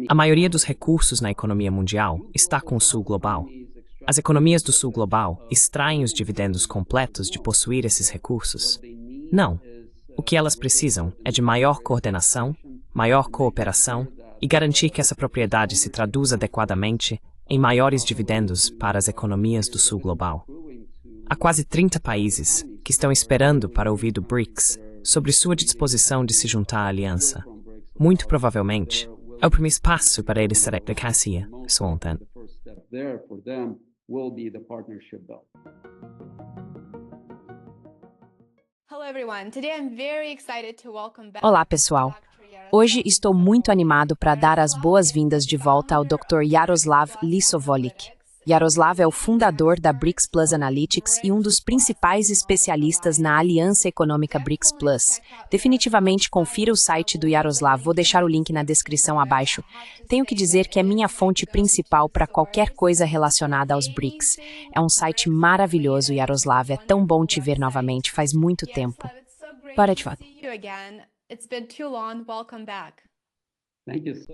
A maioria dos recursos na economia mundial está com o Sul Global. As economias do Sul Global extraem os dividendos completos de possuir esses recursos? Não. O que elas precisam é de maior coordenação, maior cooperação e garantir que essa propriedade se traduz adequadamente em maiores dividendos para as economias do Sul Global. Há quase 30 países que estão esperando para ouvir do BRICS sobre sua disposição de se juntar à aliança. Muito provavelmente, é o primeiro passo para eles serem da cacia, ontem. Olá, pessoal. Hoje estou muito animado para dar as boas-vindas de volta ao Dr. Jaroslav Lisovolik. Jaroslav é o fundador da BRICS Plus Analytics e um dos principais especialistas na Aliança Econômica BRICS Plus. Definitivamente confira o site do Jaroslav, vou deixar o link na descrição abaixo. Tenho que dizer que é minha fonte principal para qualquer coisa relacionada aos BRICS. É um site maravilhoso, Jaroslav, é tão bom te ver novamente, faz muito tempo. Para de falar.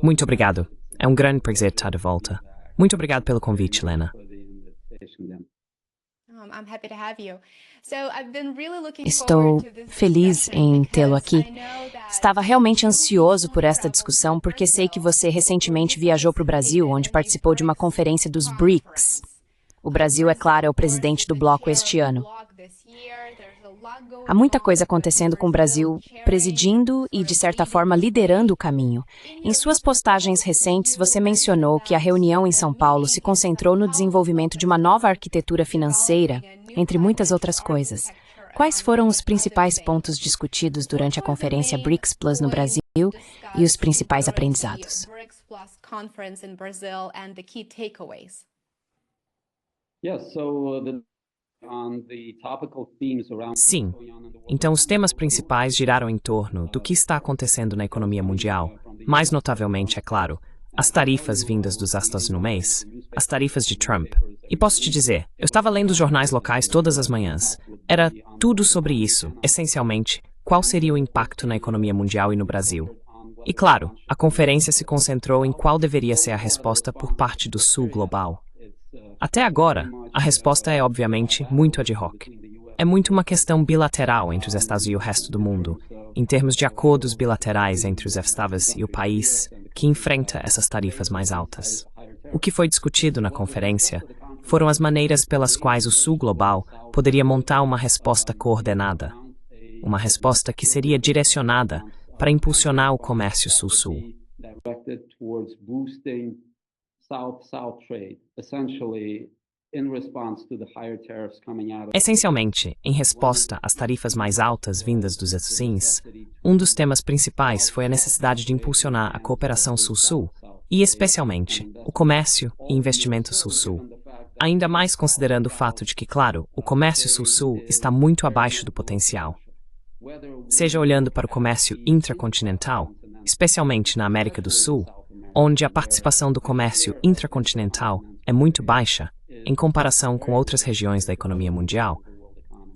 Muito obrigado. É um grande prazer estar de volta. Muito obrigado pelo convite, Lena. Estou feliz em tê-lo aqui. Estava realmente ansioso por esta discussão porque sei que você recentemente viajou para o Brasil, onde participou de uma conferência dos BRICS. O Brasil, é claro, é o presidente do bloco este ano. Há muita coisa acontecendo com o Brasil presidindo e, de certa forma, liderando o caminho. Em suas postagens recentes, você mencionou que a reunião em São Paulo se concentrou no desenvolvimento de uma nova arquitetura financeira, entre muitas outras coisas. Quais foram os principais pontos discutidos durante a conferência BRICS Plus no Brasil e os principais aprendizados? Sim. Então, os temas principais giraram em torno do que está acontecendo na economia mundial. Mais notavelmente, é claro, as tarifas vindas dos Estados Unidos, as tarifas de Trump. E posso te dizer, eu estava lendo os jornais locais todas as manhãs. Era tudo sobre isso, essencialmente, qual seria o impacto na economia mundial e no Brasil. E claro, a conferência se concentrou em qual deveria ser a resposta por parte do Sul Global. Até agora, a resposta é, obviamente, muito ad hoc. É muito uma questão bilateral entre os Estados e o resto do mundo, em termos de acordos bilaterais entre os Estados e o país que enfrenta essas tarifas mais altas. O que foi discutido na conferência foram as maneiras pelas quais o Sul Global poderia montar uma resposta coordenada, uma resposta que seria direcionada para impulsionar o comércio Sul-Sul. Essencialmente, em resposta às tarifas mais altas vindas dos Estados Unidos, um dos temas principais foi a necessidade de impulsionar a cooperação Sul-Sul e, especialmente, o comércio e investimento Sul-Sul. Ainda mais considerando o fato de que, claro, o comércio Sul-Sul está muito abaixo do potencial. Seja olhando para o comércio intracontinental, especialmente na América do Sul, onde a participação do comércio intracontinental é muito baixa em comparação com outras regiões da economia mundial,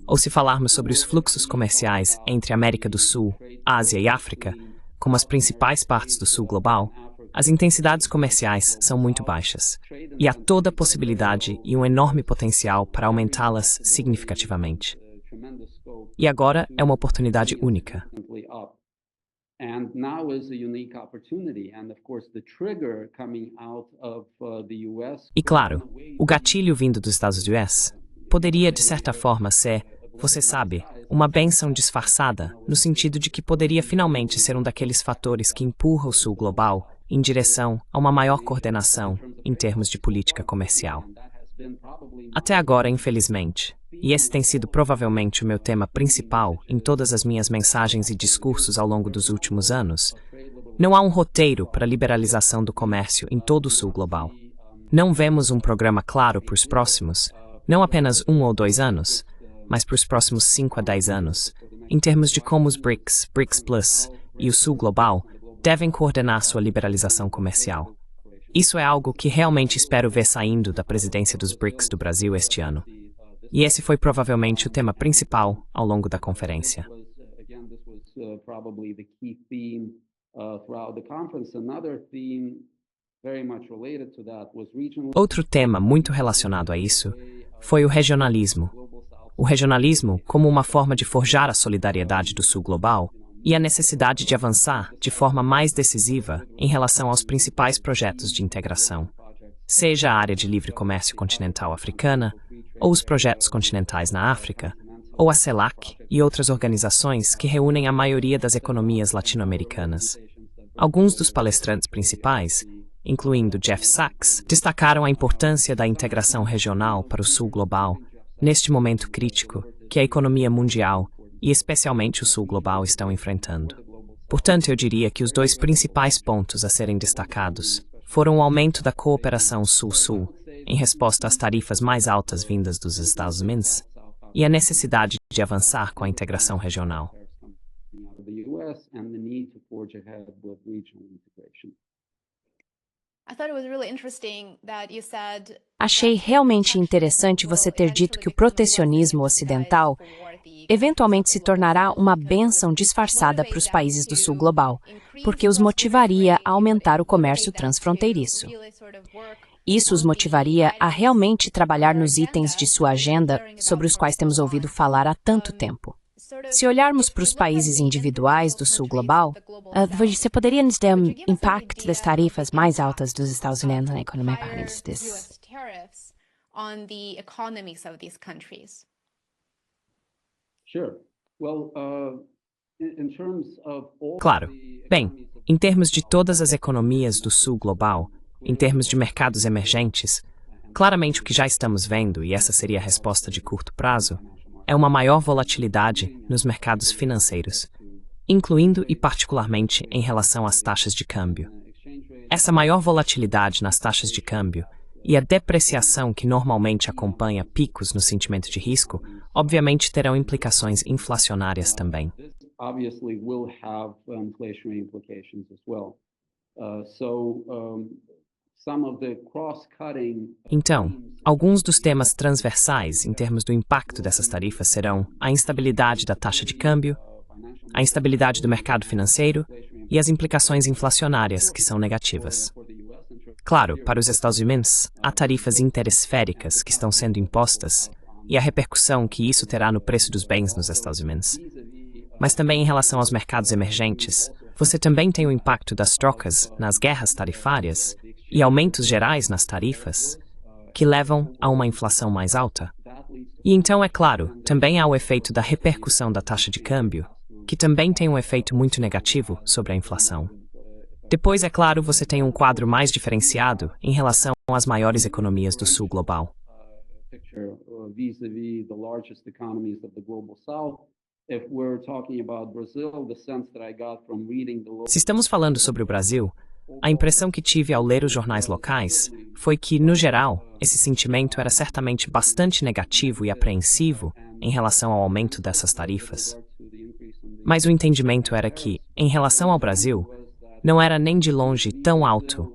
ou se falarmos sobre os fluxos comerciais entre América do Sul, Ásia e África, como as principais partes do Sul Global, as intensidades comerciais são muito baixas, e há toda a possibilidade e um enorme potencial para aumentá-las significativamente. E agora é uma oportunidade única. E claro, o gatilho vindo dos Estados Unidos poderia, de certa forma, ser, você sabe, uma bênção disfarçada, no sentido de que poderia finalmente ser um daqueles fatores que empurra o Sul Global em direção a uma maior coordenação em termos de política comercial. Até agora, infelizmente, e esse tem sido provavelmente o meu tema principal em todas as minhas mensagens e discursos ao longo dos últimos anos, não há um roteiro para a liberalização do comércio em todo o Sul Global. Não vemos um programa claro para os próximos, não apenas 1 ou 2 anos, mas para os próximos 5 a 10 anos, em termos de como os BRICS, BRICS Plus e o Sul Global devem coordenar sua liberalização comercial. Isso é algo que realmente espero ver saindo da presidência dos BRICS do Brasil este ano. E esse foi provavelmente o tema principal ao longo da conferência. probably the key theme throughout the conference. Another theme very much related to that was regional. Outro tema muito relacionado a isso foi o regionalismo. O regionalismo como uma forma de forjar a solidariedade do Sul global e a necessidade de avançar de forma mais decisiva em relação aos principais projetos de integração, seja a área de livre comércio continental africana, ou os projetos continentais na África, ou a CELAC e outras organizações que reúnem a maioria das economias latino-americanas. Alguns dos palestrantes principais, incluindo Jeff Sachs, destacaram a importância da integração regional para o Sul global, neste momento crítico que a economia mundial e especialmente o Sul global estão enfrentando. Portanto, eu diria que os dois principais pontos a serem destacados foram o aumento da cooperação Sul-Sul, em resposta às tarifas mais altas vindas dos Estados Unidos, e a necessidade de avançar com a integração regional. Achei realmente interessante você ter dito que o protecionismo ocidental eventualmente se tornará uma bênção disfarçada para os países do Sul global, porque os motivaria a aumentar o comércio transfronteiriço. Isso os motivaria a realmente trabalhar nos itens de sua agenda sobre os quais temos ouvido falar há tanto tempo. Se olharmos para os países individuais do Sul global, você poderia nos dar um impacto das tarifas mais altas dos Estados Unidos na economia países? Claro. Bem, em termos de todas as economias do Sul global, em termos de mercados emergentes, claramente o que já estamos vendo, e essa seria a resposta de curto prazo, é uma maior volatilidade nos mercados financeiros, incluindo e particularmente em relação às taxas de câmbio. Essa maior volatilidade nas taxas de câmbio e a depreciação que normalmente acompanha picos no sentimento de risco, obviamente terão implicações inflacionárias também. Então, alguns dos temas transversais em termos do impacto dessas tarifas serão a instabilidade da taxa de câmbio, a instabilidade do mercado financeiro e as implicações inflacionárias, que são negativas. Claro, para os Estados Unidos, há tarifas interesféricas que estão sendo impostas e a repercussão que isso terá no preço dos bens nos Estados Unidos. Mas também em relação aos mercados emergentes, você também tem o impacto das trocas nas guerras tarifárias e aumentos gerais nas tarifas, que levam a uma inflação mais alta. E então, é claro, também há o efeito da repercussão da taxa de câmbio, que também tem um efeito muito negativo sobre a inflação. Depois, é claro, você tem um quadro mais diferenciado em relação às maiores economias do Sul global. Se estamos falando sobre o Brasil, a impressão que tive ao ler os jornais locais foi que, no geral, esse sentimento era certamente bastante negativo e apreensivo em relação ao aumento dessas tarifas. Mas o entendimento era que, em relação ao Brasil, não era nem de longe tão alto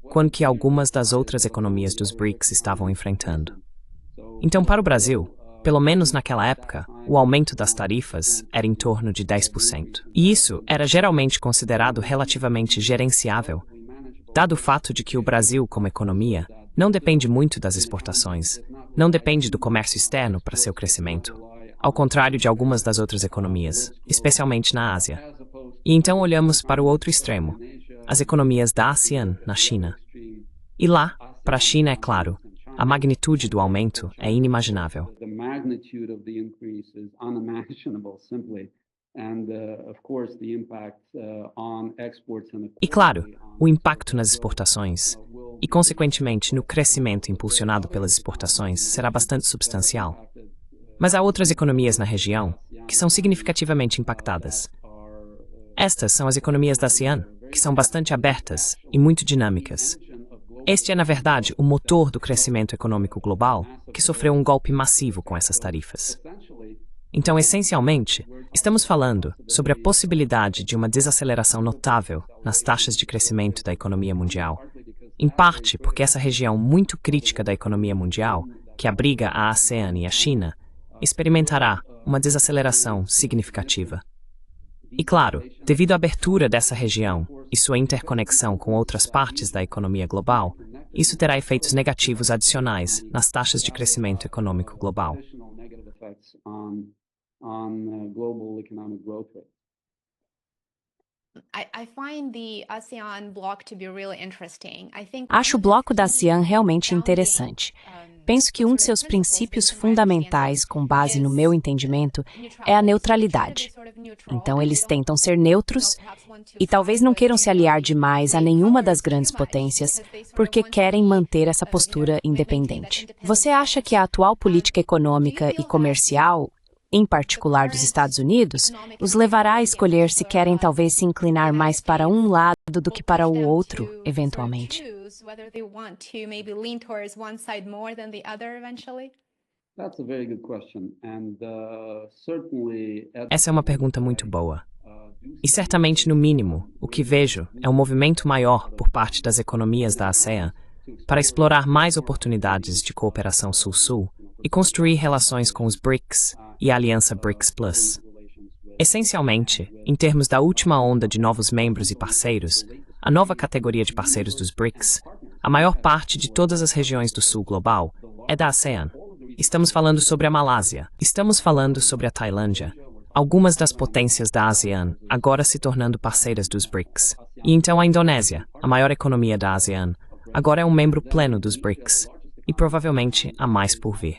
quanto que algumas das outras economias dos BRICS estavam enfrentando. Então, para o Brasil, pelo menos naquela época, o aumento das tarifas era em torno de 10%. E isso era geralmente considerado relativamente gerenciável, dado o fato de que o Brasil, como economia, não depende muito das exportações, não depende do comércio externo para seu crescimento, ao contrário de algumas das outras economias, especialmente na Ásia. E então olhamos para o outro extremo, as economias da ASEAN, na China. E lá, para a China, é claro, a magnitude do aumento é inimaginável. E claro, o impacto nas exportações e, consequentemente, no crescimento impulsionado pelas exportações será bastante substancial. Mas há outras economias na região que são significativamente impactadas. Estas são as economias da ASEAN, que são bastante abertas e muito dinâmicas. Este é, na verdade, o motor do crescimento econômico global, que sofreu um golpe massivo com essas tarifas. Então, essencialmente, estamos falando sobre a possibilidade de uma desaceleração notável nas taxas de crescimento da economia mundial, em parte porque essa região muito crítica da economia mundial, que abriga a ASEAN e a China, experimentará uma desaceleração significativa. E claro, devido à abertura dessa região e sua interconexão com outras partes da economia global, isso terá efeitos negativos adicionais nas taxas de crescimento econômico global. Acho o bloco da ASEAN realmente interessante. Penso que um de seus princípios fundamentais, com base no meu entendimento, é a neutralidade. Então, eles tentam ser neutros e talvez não queiram se aliar demais a nenhuma das grandes potências, porque querem manter essa postura independente. Você acha que a atual política econômica e comercial, em particular dos Estados Unidos, os levará a escolher se querem talvez se inclinar mais para um lado do que para o outro, eventualmente? Essa é uma pergunta muito boa. E certamente, no mínimo, o que vejo é um movimento maior por parte das economias da ASEAN para explorar mais oportunidades de cooperação Sul-Sul e construir relações com os BRICS e a aliança BRICS Plus. Essencialmente, em termos da última onda de novos membros e parceiros, a nova categoria de parceiros dos BRICS, a maior parte de todas as regiões do Sul global é da ASEAN. Estamos falando sobre a Malásia, estamos falando sobre a Tailândia, algumas das potências da ASEAN agora se tornando parceiras dos BRICS. E então a Indonésia, a maior economia da ASEAN, agora é um membro pleno dos BRICS, e provavelmente há mais por vir.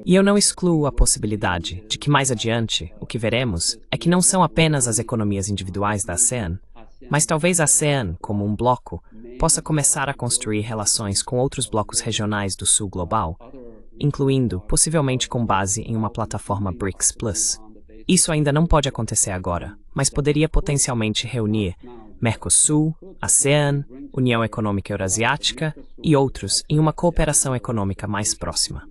E eu não excluo a possibilidade de que mais adiante o que veremos é que não são apenas as economias individuais da ASEAN, mas talvez a ASEAN, como um bloco, possa começar a construir relações com outros blocos regionais do Sul global, incluindo, possivelmente com base em uma plataforma BRICS Plus. Isso ainda não pode acontecer agora, mas poderia potencialmente reunir Mercosul, ASEAN, União Econômica Eurasiática e outros em uma cooperação econômica mais próxima.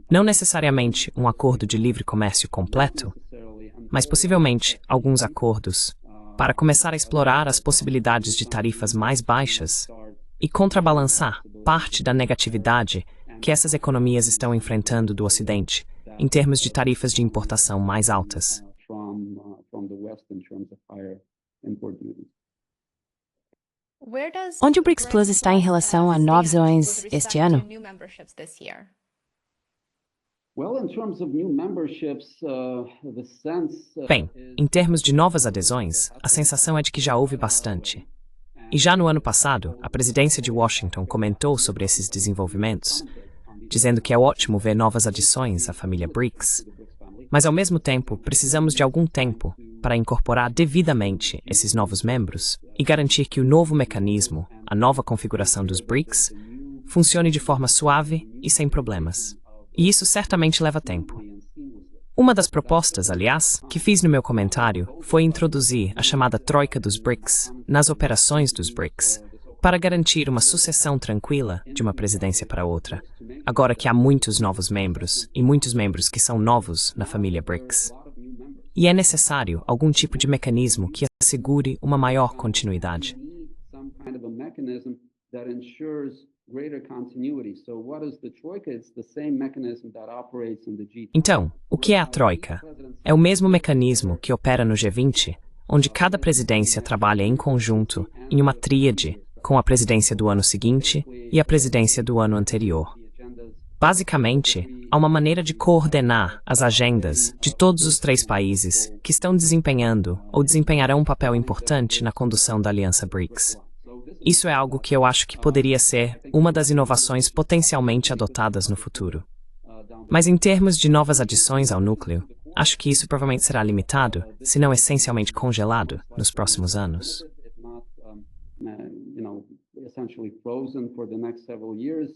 Não necessariamente um acordo de livre comércio completo, mas possivelmente alguns acordos para começar a explorar as possibilidades de tarifas mais baixas e contrabalançar parte da negatividade que essas economias estão enfrentando do Ocidente em termos de tarifas de importação mais altas. Onde o BRICS Plus está em relação a novos ONs este ano? Bem, em termos de novas adesões, a sensação é de que já houve bastante. E já no ano passado, a presidência de Washington comentou sobre esses desenvolvimentos, dizendo que é ótimo ver novas adições à família BRICS, mas ao mesmo tempo precisamos de algum tempo para incorporar devidamente esses novos membros e garantir que o novo mecanismo, a nova configuração dos BRICS, funcione de forma suave e sem problemas. E isso certamente leva tempo. Uma das propostas, aliás, que fiz no meu comentário foi introduzir a chamada Troika dos BRICS nas operações dos BRICS, para garantir uma sucessão tranquila de uma presidência para outra, agora que há muitos novos membros e muitos membros que são novos na família BRICS. E é necessário algum tipo de mecanismo que assegure uma maior continuidade. Então, o que é a Troika? É o mesmo mecanismo que opera no G20, onde cada presidência trabalha em conjunto em uma tríade com a presidência do ano seguinte e a presidência do ano anterior. Basicamente, há uma maneira de coordenar as agendas de todos os 3 países que estão desempenhando ou desempenharão um papel importante na condução da Aliança BRICS. Isso é algo que eu acho que poderia ser uma das inovações potencialmente adotadas no futuro. Mas em termos de novas adições ao núcleo, acho que isso provavelmente será limitado, se não essencialmente congelado, nos próximos anos. Essentially frozen for the next several years.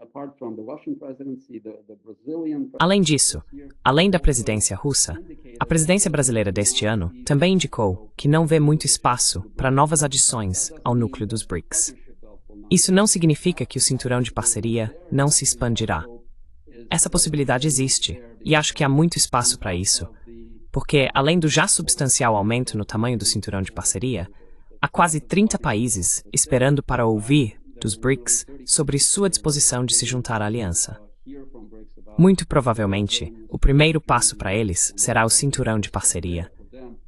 Apart from the Russian presidency, the Brazilian. Além disso, além da presidência russa, a presidência brasileira deste ano também indicou que não vê muito espaço para novas adições ao núcleo dos BRICS. Isso não significa que o cinturão de parceria não se expandirá. Essa possibilidade existe, e acho que há muito espaço para isso, porque, além do já substancial aumento no tamanho do cinturão de parceria, há quase 30 países esperando para ouvir dos BRICS sobre sua disposição de se juntar à aliança. Muito provavelmente, o primeiro passo para eles será o cinturão de parceria.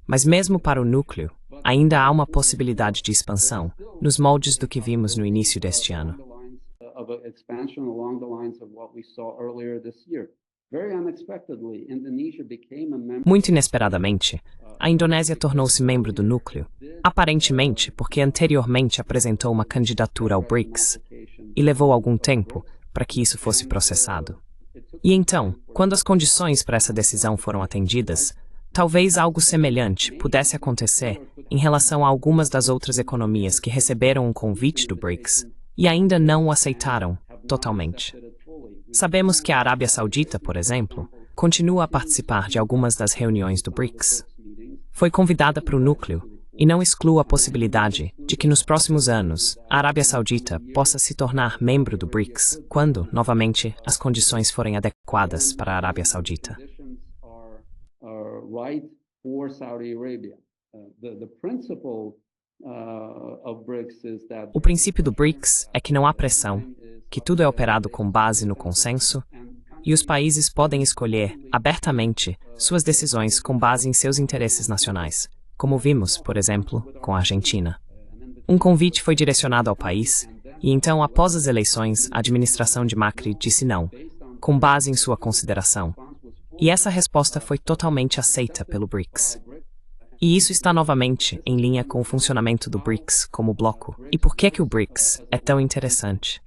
Mas mesmo para o núcleo, ainda há uma possibilidade de expansão, nos moldes do que vimos no início deste ano. Muito inesperadamente, a Indonésia tornou-se membro do núcleo, aparentemente porque anteriormente apresentou uma candidatura ao BRICS, e levou algum tempo para que isso fosse processado. E então, quando as condições para essa decisão foram atendidas, talvez algo semelhante pudesse acontecer em relação a algumas das outras economias que receberam um convite do BRICS e ainda não o aceitaram totalmente. Sabemos que a Arábia Saudita, por exemplo, continua a participar de algumas das reuniões do BRICS. Foi convidada para o núcleo e não exclui a possibilidade de que nos próximos anos a Arábia Saudita possa se tornar membro do BRICS quando, novamente, as condições forem adequadas para a Arábia Saudita. O princípio do BRICS é que não há pressão, que tudo é operado com base no consenso, e os países podem escolher abertamente suas decisões com base em seus interesses nacionais, como vimos, por exemplo, com a Argentina. Um convite foi direcionado ao país, e então, após as eleições, a administração de Macri disse não, com base em sua consideração. E essa resposta foi totalmente aceita pelo BRICS. E isso está novamente em linha com o funcionamento do BRICS como bloco. E por que o BRICS é tão interessante?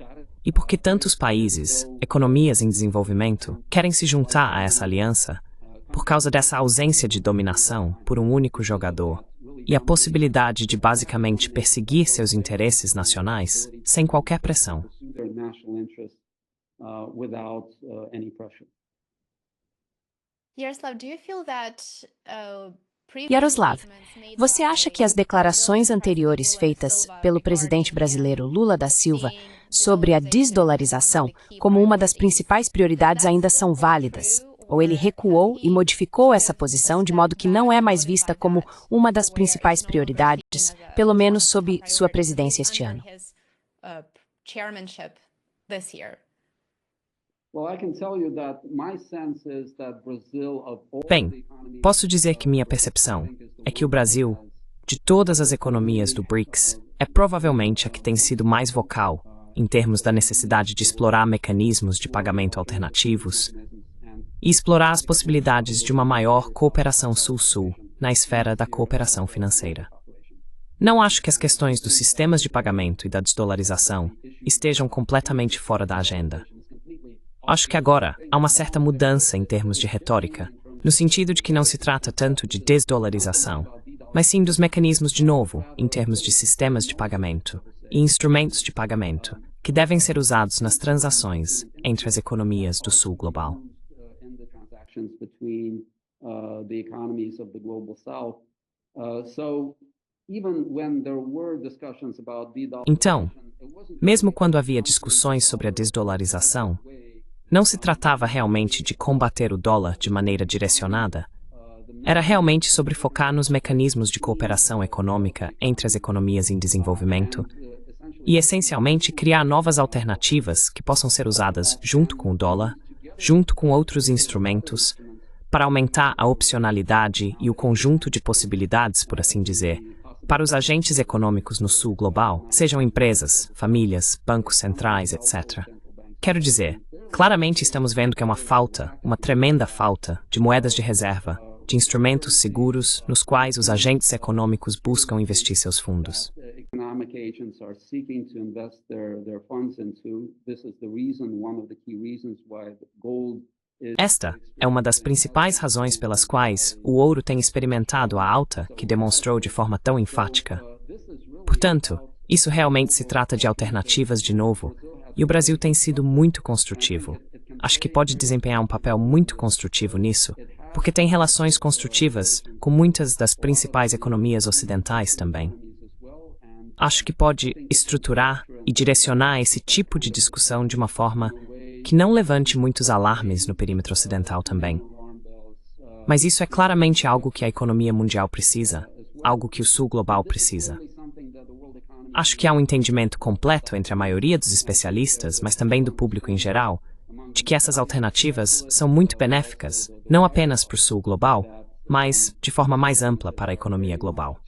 E por que tantos países, economias em desenvolvimento, querem se juntar a essa aliança? Por causa dessa ausência de dominação por um único jogador e a possibilidade de basicamente perseguir seus interesses nacionais sem qualquer pressão. Yaroslav, você acha que as declarações anteriores feitas pelo presidente brasileiro Lula da Silva sobre a desdolarização como uma das principais prioridades ainda são válidas? Ou ele recuou e modificou essa posição de modo que não é mais vista como uma das principais prioridades, pelo menos sob sua presidência este ano? Bem, posso dizer que minha percepção é que o Brasil, de todas as economias do BRICS, é provavelmente a que tem sido mais vocal em termos da necessidade de explorar mecanismos de pagamento alternativos e explorar as possibilidades de uma maior cooperação sul-sul na esfera da cooperação financeira. Não acho que as questões dos sistemas de pagamento e da desdolarização estejam completamente fora da agenda. Acho que agora há uma certa mudança em termos de retórica, no sentido de que não se trata tanto de desdolarização, mas sim dos mecanismos de novo, em termos de sistemas de pagamento e instrumentos de pagamento, que devem ser usados nas transações entre as economias do Sul global. Então, mesmo quando havia discussões sobre a desdolarização, não se tratava realmente de combater o dólar de maneira direcionada. Era realmente sobre focar nos mecanismos de cooperação econômica entre as economias em desenvolvimento e, essencialmente, criar novas alternativas que possam ser usadas junto com o dólar, junto com outros instrumentos, para aumentar a opcionalidade e o conjunto de possibilidades, por assim dizer, para os agentes econômicos no Sul global, sejam empresas, famílias, bancos centrais, etc. Quero dizer, claramente estamos vendo que é uma tremenda falta, de moedas de reserva, de instrumentos seguros nos quais os agentes econômicos buscam investir seus fundos. Esta é uma das principais razões pelas quais o ouro tem experimentado a alta que demonstrou de forma tão enfática. Portanto, isso realmente se trata de alternativas de novo, e o Brasil tem sido muito construtivo. Acho que pode desempenhar um papel muito construtivo nisso, porque tem relações construtivas com muitas das principais economias ocidentais também. Acho que pode estruturar e direcionar esse tipo de discussão de uma forma que não levante muitos alarmes no perímetro ocidental também. Mas isso é claramente algo que a economia mundial precisa, algo que o Sul global precisa. Acho que há um entendimento completo entre a maioria dos especialistas, mas também do público em geral, de que essas alternativas são muito benéficas, não apenas para o Sul global, mas de forma mais ampla para a economia global.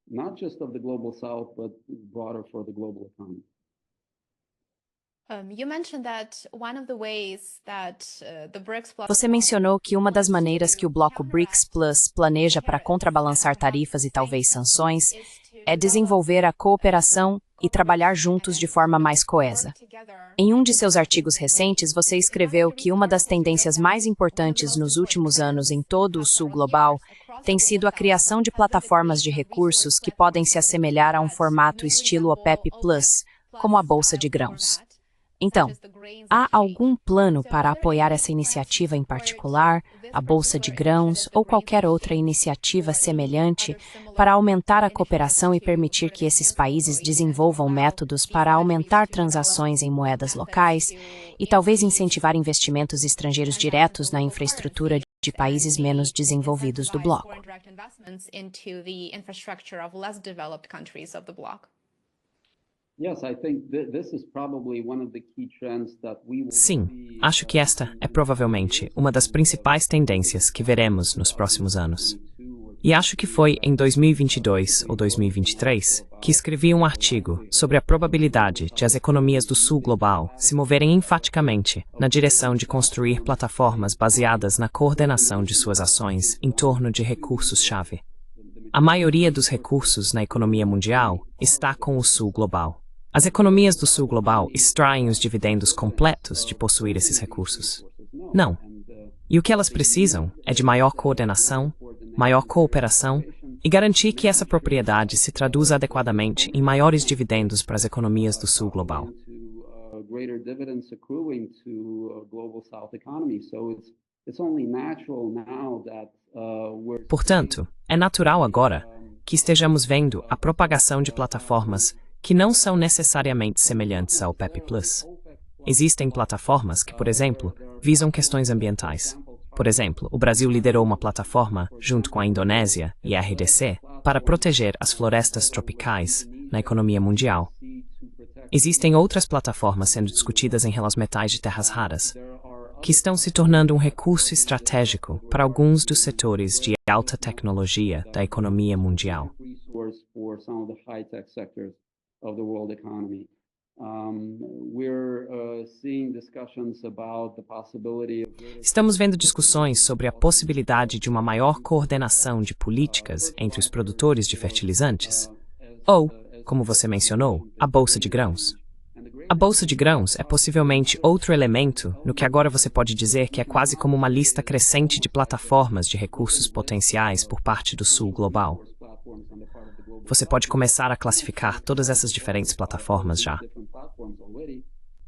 Not just of the global south, but broader for the global economy. Você mencionou que uma das maneiras que o bloco BRICS Plus planeja para contrabalançar tarifas e talvez sanções é desenvolver a cooperação e trabalhar juntos de forma mais coesa. Em um de seus artigos recentes, você escreveu que uma das tendências mais importantes nos últimos anos em todo o Sul global tem sido a criação de plataformas de recursos que podem se assemelhar a um formato estilo OPEP+, como a Bolsa de Grãos. Então, há algum plano para apoiar essa iniciativa em particular, a Bolsa de Grãos ou qualquer outra iniciativa semelhante para aumentar a cooperação e permitir que esses países desenvolvam métodos para aumentar transações em moedas locais e talvez incentivar investimentos estrangeiros diretos na infraestrutura de países menos desenvolvidos do bloco? Sim, acho que esta é provavelmente uma das principais tendências que veremos nos próximos anos. E acho que foi em 2022 ou 2023 que escrevi um artigo sobre a probabilidade de as economias do Sul global se moverem enfaticamente na direção de construir plataformas baseadas na coordenação de suas ações em torno de recursos-chave. A maioria dos recursos na economia mundial está com o Sul global. As economias do Sul global extraem os dividendos completos de possuir esses recursos. Não. E o que elas precisam é de maior coordenação, maior cooperação e garantir que essa propriedade se traduza adequadamente em maiores dividendos para as economias do Sul global. Portanto, é natural agora que estejamos vendo a propagação de plataformas que não são necessariamente semelhantes ao OPEP+. Existem plataformas que, por exemplo, visam questões ambientais. Por exemplo, o Brasil liderou uma plataforma, junto com a Indonésia e a RDC, para proteger as florestas tropicais na economia mundial. Existem outras plataformas sendo discutidas em relação aos metais de terras raras, que estão se tornando um recurso estratégico para alguns dos setores de alta tecnologia da economia mundial. Estamos vendo discussões sobre a possibilidade de uma maior coordenação de políticas entre os produtores de fertilizantes, ou, como você mencionou, a Bolsa de Grãos. A Bolsa de Grãos é possivelmente outro elemento no que agora você pode dizer que é quase como uma lista crescente de plataformas de recursos potenciais por parte do Sul global. Você pode começar a classificar todas essas diferentes plataformas já.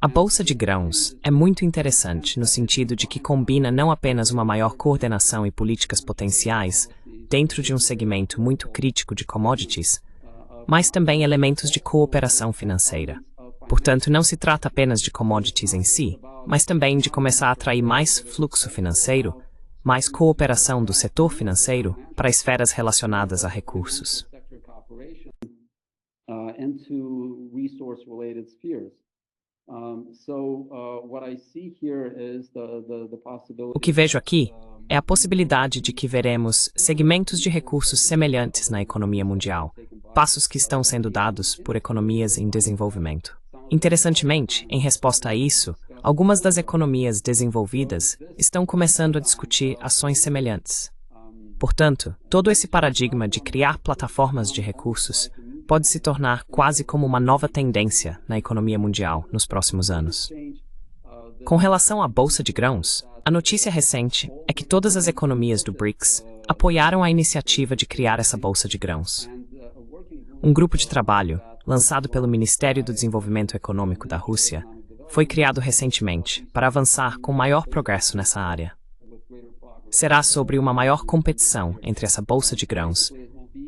A Bolsa de Grãos é muito interessante no sentido de que combina não apenas uma maior coordenação e políticas potenciais dentro de um segmento muito crítico de commodities, mas também elementos de cooperação financeira. Portanto, não se trata apenas de commodities em si, mas também de começar a atrair mais fluxo financeiro, mais cooperação do setor financeiro para esferas relacionadas a recursos. O que vejo aqui é a possibilidade de que veremos segmentos de recursos semelhantes na economia mundial, passos que estão sendo dados por economias em desenvolvimento. Interessantemente, em resposta a isso, algumas das economias desenvolvidas estão começando a discutir ações semelhantes. Portanto, todo esse paradigma de criar plataformas de recursos pode se tornar quase como uma nova tendência na economia mundial nos próximos anos. Com relação à Bolsa de Grãos, a notícia recente é que todas as economias do BRICS apoiaram a iniciativa de criar essa Bolsa de Grãos. Um grupo de trabalho, lançado pelo Ministério do Desenvolvimento Econômico da Rússia, foi criado recentemente para avançar com maior progresso nessa área. Será sobre uma maior competição entre essa Bolsa de Grãos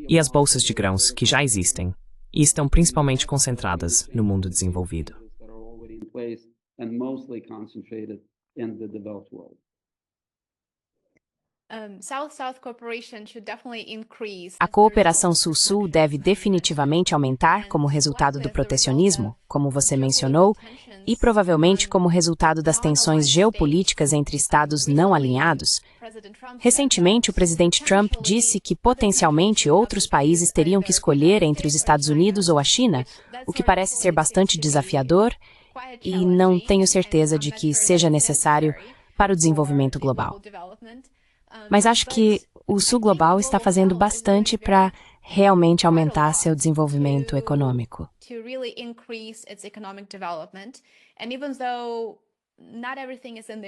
e as bolsas de grãos que já existem e estão principalmente concentradas no mundo desenvolvido. A cooperação Sul-Sul deve definitivamente aumentar como resultado do protecionismo, como você mencionou, e provavelmente como resultado das tensões geopolíticas entre estados não alinhados. Recentemente, o presidente Trump disse que potencialmente outros países teriam que escolher entre os Estados Unidos ou a China, o que parece ser bastante desafiador, e não tenho certeza de que seja necessário para o desenvolvimento global. Mas acho que o Sul Global está fazendo bastante para realmente aumentar seu desenvolvimento econômico.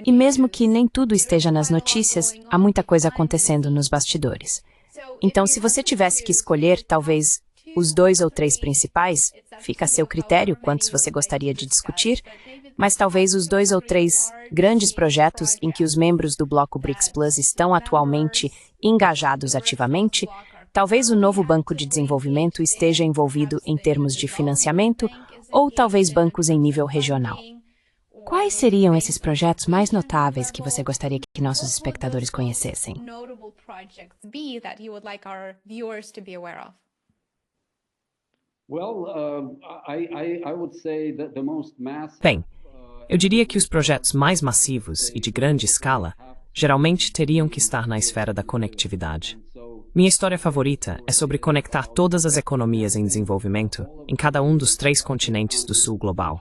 E mesmo que nem tudo esteja nas notícias, há muita coisa acontecendo nos bastidores. Então, se você tivesse que escolher, talvez, os 2 ou 3 principais, fica a seu critério quantos você gostaria de discutir, mas talvez os 2 ou 3 grandes projetos em que os membros do bloco BRICS Plus estão atualmente engajados ativamente, talvez o novo Banco de Desenvolvimento esteja envolvido em termos de financiamento ou talvez bancos em nível regional. Quais seriam esses projetos mais notáveis que você gostaria que nossos espectadores conhecessem? Bem, eu diria que os projetos mais massivos e de grande escala geralmente teriam que estar na esfera da conectividade. Minha história favorita é sobre conectar todas as economias em desenvolvimento em cada um dos 3 continentes do Sul Global: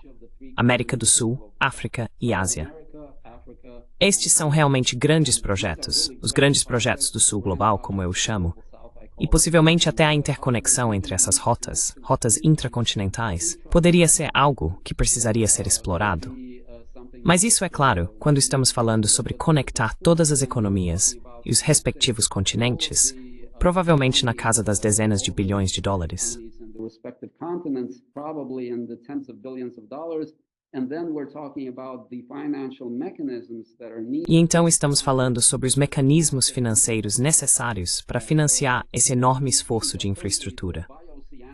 América do Sul, África e Ásia. Estes são realmente grandes projetos, os grandes projetos do Sul Global, como eu os chamo, e possivelmente até a interconexão entre essas rotas intracontinentais, poderia ser algo que precisaria ser explorado. Mas isso é claro quando estamos falando sobre conectar todas as economias e os respectivos continentes, provavelmente na casa das dezenas de bilhões de dólares. E então estamos falando sobre os mecanismos financeiros necessários para financiar esse enorme esforço de infraestrutura.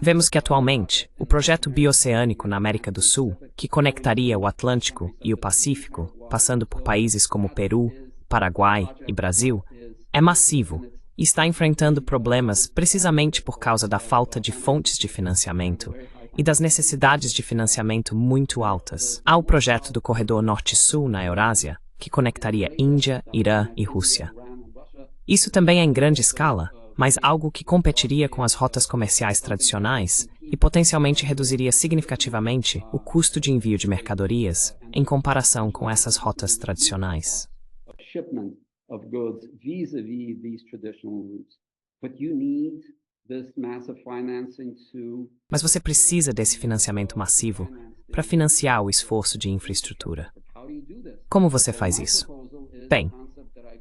Vemos que atualmente, o projeto bioceânico na América do Sul, que conectaria o Atlântico e o Pacífico, passando por países como Peru, Paraguai e Brasil, é massivo e está enfrentando problemas precisamente por causa da falta de fontes de financiamento e das necessidades de financiamento muito altas. Há o projeto do Corredor Norte-Sul na Eurásia, que conectaria Índia, Irã e Rússia. Isso também é em grande escala, mas algo que competiria com as rotas comerciais tradicionais e potencialmente reduziria significativamente o custo de envio de mercadorias em comparação com essas rotas tradicionais. Mas você precisa desse financiamento massivo para financiar o esforço de infraestrutura. Como você faz isso? Bem,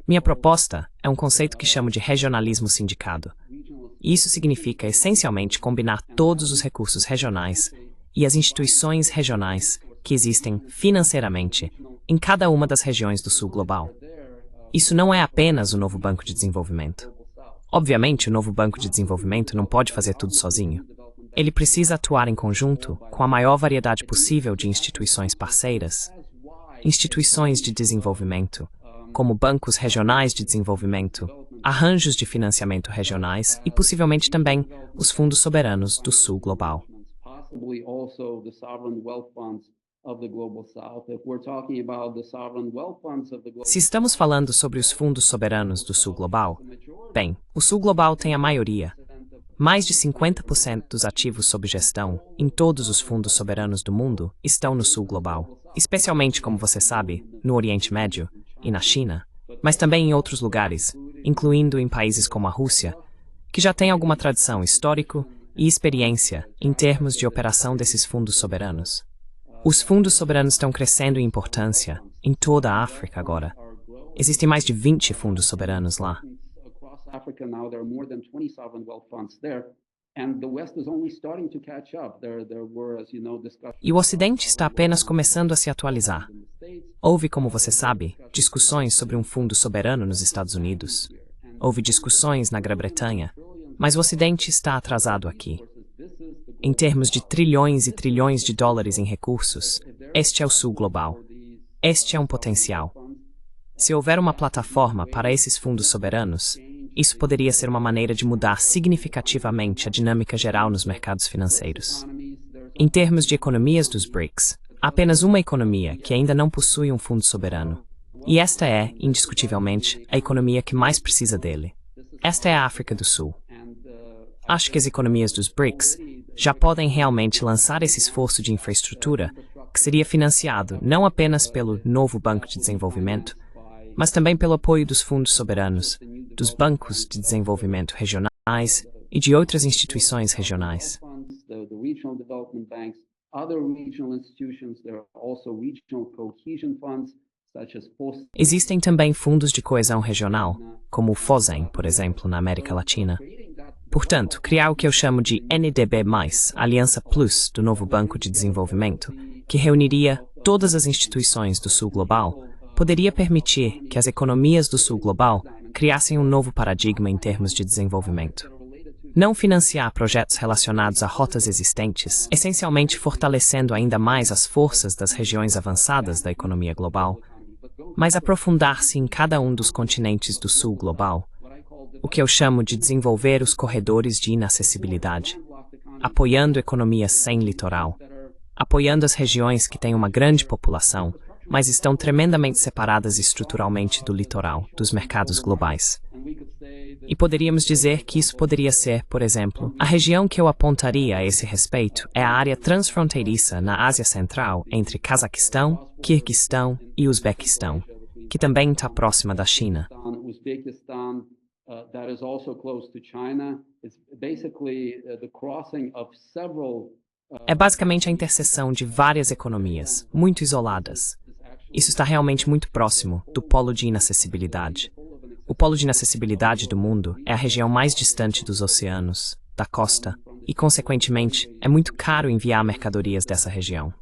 minha proposta é um conceito que chamo de regionalismo sindicado. E isso significa essencialmente combinar todos os recursos regionais e as instituições regionais que existem financeiramente em cada uma das regiões do Sul Global. Isso não é apenas o novo Banco de Desenvolvimento. Obviamente, o novo Banco de Desenvolvimento não pode fazer tudo sozinho. Ele precisa atuar em conjunto com a maior variedade possível de instituições parceiras, instituições de desenvolvimento, como bancos regionais de desenvolvimento, arranjos de financiamento regionais e possivelmente também os fundos soberanos do Sul Global. Se estamos falando sobre os fundos soberanos do Sul Global, bem, o Sul Global tem a maioria. Mais de 50% dos ativos sob gestão em todos os fundos soberanos do mundo estão no Sul Global, especialmente, como você sabe, no Oriente Médio e na China, mas também em outros lugares, incluindo em países como a Rússia, que já tem alguma tradição histórica e experiência em termos de operação desses fundos soberanos. Os fundos soberanos estão crescendo em importância em toda a África agora. Existem mais de 20 fundos soberanos lá. E o Ocidente está apenas começando a se atualizar. Houve, como você sabe, discussões sobre um fundo soberano nos Estados Unidos. Houve discussões na Grã-Bretanha, mas o Ocidente está atrasado aqui. Em termos de trilhões e trilhões de dólares em recursos, este é o Sul Global. Este é um potencial. Se houver uma plataforma para esses fundos soberanos, isso poderia ser uma maneira de mudar significativamente a dinâmica geral nos mercados financeiros. Em termos de economias dos BRICS, há apenas uma economia que ainda não possui um fundo soberano. E esta é, indiscutivelmente, a economia que mais precisa dele. Esta é a África do Sul. Acho que as economias dos BRICS já podem realmente lançar esse esforço de infraestrutura que seria financiado não apenas pelo novo Banco de Desenvolvimento, mas também pelo apoio dos fundos soberanos, dos bancos de desenvolvimento regionais e de outras instituições regionais. Existem também fundos de coesão regional, como o FOSEM, por exemplo, na América Latina. Portanto, criar o que eu chamo de NDB+, Aliança Plus do novo Banco de Desenvolvimento, que reuniria todas as instituições do Sul Global, poderia permitir que as economias do Sul Global criassem um novo paradigma em termos de desenvolvimento. Não financiar projetos relacionados a rotas existentes, essencialmente fortalecendo ainda mais as forças das regiões avançadas da economia global, mas aprofundar-se em cada um dos continentes do Sul Global, o que eu chamo de desenvolver os corredores de inacessibilidade, apoiando economias sem litoral, apoiando as regiões que têm uma grande população, mas estão tremendamente separadas estruturalmente do litoral, dos mercados globais. E poderíamos dizer que isso poderia ser, por exemplo, a região que eu apontaria a esse respeito é a área transfronteiriça na Ásia Central entre Cazaquistão, Quirguistão e Uzbequistão, que também está próxima da China. É basicamente a interseção de várias economias, muito isoladas. Isso está realmente muito próximo do polo de inacessibilidade. O polo de inacessibilidade do mundo é a região mais distante dos oceanos, da costa, e, consequentemente, é muito caro enviar mercadorias dessa região.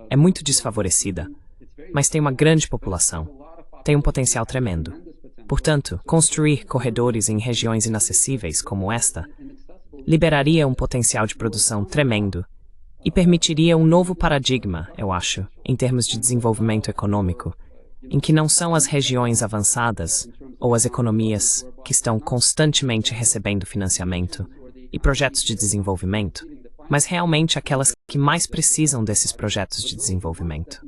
É muito desfavorecida, mas tem uma grande população. Tem um potencial tremendo. Portanto, construir corredores em regiões inacessíveis como esta liberaria um potencial de produção tremendo e permitiria um novo paradigma, eu acho, em termos de desenvolvimento econômico, em que não são as regiões avançadas ou as economias que estão constantemente recebendo financiamento e projetos de desenvolvimento, mas realmente aquelas que mais precisam desses projetos de desenvolvimento.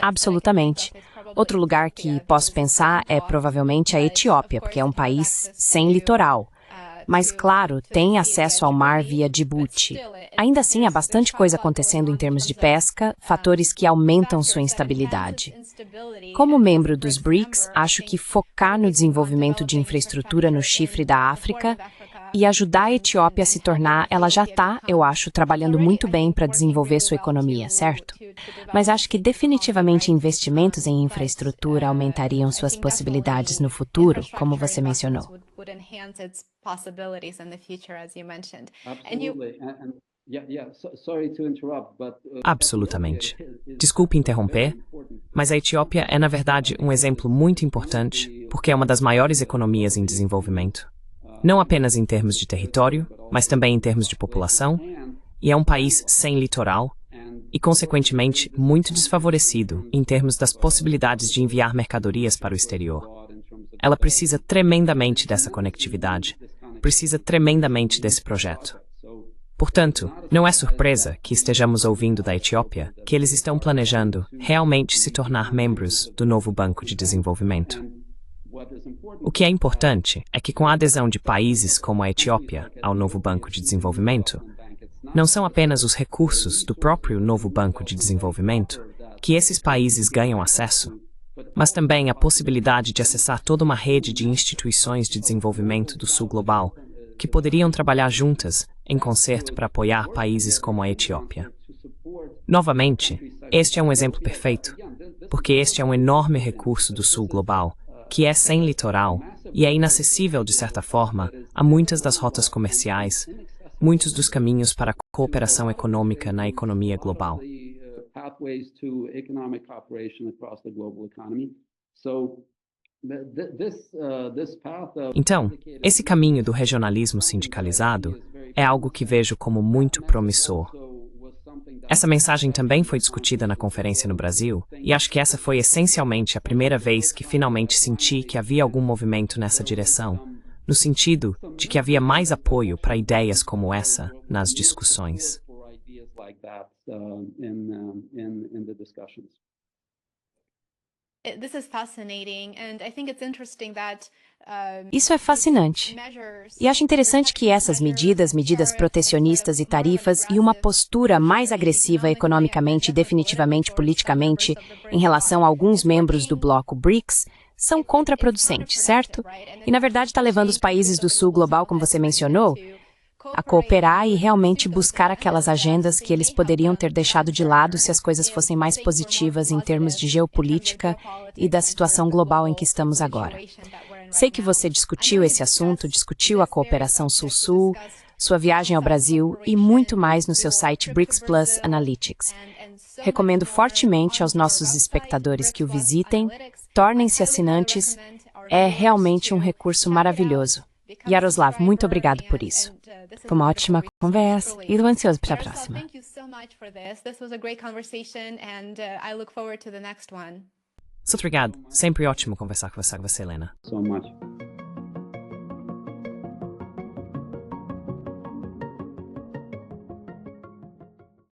Absolutamente. Outro lugar que posso pensar é provavelmente a Etiópia, porque é um país sem litoral. Mas, claro, tem acesso ao mar via Djibouti. Ainda assim, há bastante coisa acontecendo em termos de pesca, fatores que aumentam sua instabilidade. Como membro dos BRICS, acho que focar no desenvolvimento de infraestrutura no chifre da África e ajudar a Etiópia a se tornar, ela já está, eu acho, trabalhando muito bem para desenvolver sua economia, certo? Mas acho que definitivamente investimentos em infraestrutura aumentariam suas possibilidades no futuro, como você mencionou. Absolutamente. Desculpe interromper, mas a Etiópia é, na verdade, um exemplo muito importante porque é uma das maiores economias em desenvolvimento. Não apenas em termos de território, mas também em termos de população, e é um país sem litoral e, consequentemente, muito desfavorecido em termos das possibilidades de enviar mercadorias para o exterior. Ela precisa tremendamente dessa conectividade, precisa tremendamente desse projeto. Portanto, não é surpresa que estejamos ouvindo da Etiópia que eles estão planejando realmente se tornar membros do novo Banco de Desenvolvimento. O que é importante é que com a adesão de países como a Etiópia ao novo Banco de Desenvolvimento, não são apenas os recursos do próprio novo Banco de Desenvolvimento que esses países ganham acesso, mas também a possibilidade de acessar toda uma rede de instituições de desenvolvimento do Sul Global que poderiam trabalhar juntas em concerto para apoiar países como a Etiópia. Novamente, este é um exemplo perfeito, porque este é um enorme recurso do Sul Global, que é sem litoral e é inacessível, de certa forma, a muitas das rotas comerciais, muitos dos caminhos para a cooperação econômica na economia global. Então, esse caminho do regionalismo sindicalizado é algo que vejo como muito promissor. Essa mensagem também foi discutida na conferência no Brasil, e acho que essa foi essencialmente a primeira vez que finalmente senti que havia algum movimento nessa direção, no sentido de que havia mais apoio para ideias como essa nas discussões. Isso é fascinante. E acho interessante que essas medidas protecionistas e tarifas e uma postura mais agressiva economicamente e definitivamente politicamente em relação a alguns membros do bloco BRICS são contraproducentes, certo? E na verdade está levando os países do sul global, como você mencionou, a cooperar e realmente buscar aquelas agendas que eles poderiam ter deixado de lado se as coisas fossem mais positivas em termos de geopolítica e da situação global em que estamos agora. Sei que você discutiu esse assunto, discutiu a cooperação Sul-Sul, sua viagem ao Brasil e muito mais no seu site BRICS Plus Analytics. Recomendo fortemente aos nossos espectadores que o visitem, tornem-se assinantes, é realmente um recurso maravilhoso. Yaroslav, muito obrigado por isso. Foi uma ótima conversa e estou ansioso para a próxima. Muito obrigado. Sempre ótimo conversar com você, Helena. So much.